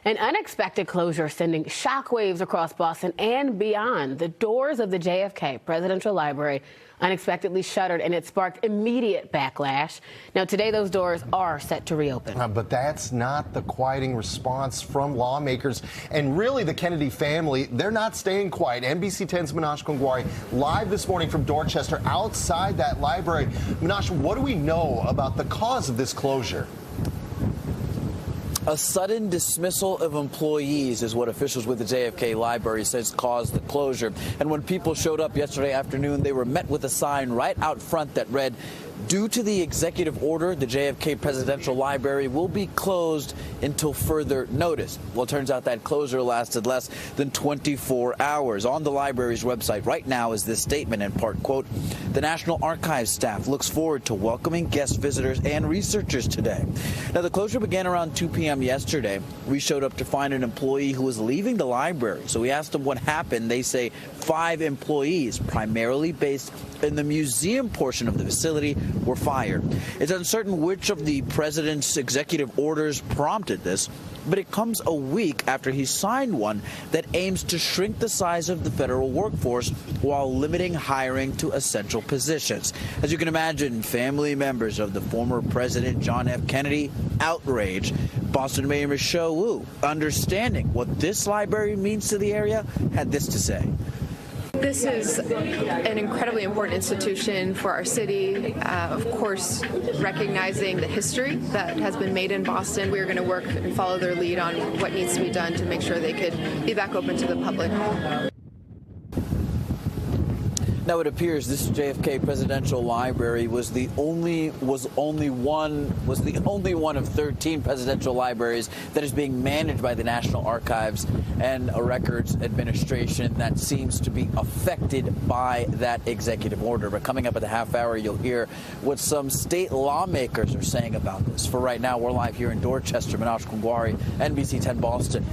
An unexpected closure sending shockwaves across Boston and beyond. The doors of the JFK Presidential Library unexpectedly shuttered, and it sparked immediate backlash. Now, today, those doors are set to reopen. But that's not the quieting response from lawmakers. And really, the Kennedy family, they're not staying quiet. NBC 10's Minash Kongwari live this morning from Dorchester outside that library. Minash, what do we know about the cause of this closure? A sudden dismissal of employees is what officials with the JFK Library says caused the closure. And when people showed up yesterday afternoon, they were met with a sign right out front that read, "Due to the executive order, the JFK Presidential Library will be closed until further notice." Well, it turns out that closure lasted less than 24 hours. On the library's website right now is this statement, in part, quote, "The National Archives staff looks forward to welcoming guest visitors and researchers today." Now, the closure began around 2 p.m. yesterday. We showed up to find an employee who was leaving the library. So we asked them what happened. They say 5 employees, primarily based in the museum portion of the facility, were fired. It's uncertain which of the president's executive orders prompted this, but it comes a week after he signed one that aims to shrink the size of the federal workforce while limiting hiring to essential positions. As you can imagine, family members of the former President John F. Kennedy outraged. Boston Mayor Michelle Wu, understanding what this library means to the area, had this to say. This is an incredibly important institution for our city. Of course, recognizing the history that has been made in Boston, we're going to work and follow their lead on what needs to be done to make sure they could be back open to the public. Now, it appears this JFK Presidential Library was the only one of 13 presidential libraries that is being managed by the National Archives and a Records Administration that seems to be affected by that executive order. But coming up at the half hour, you'll hear what some state lawmakers are saying about this. For right now, we're live here in Dorchester. Minash Kongwari, NBC 10 Boston.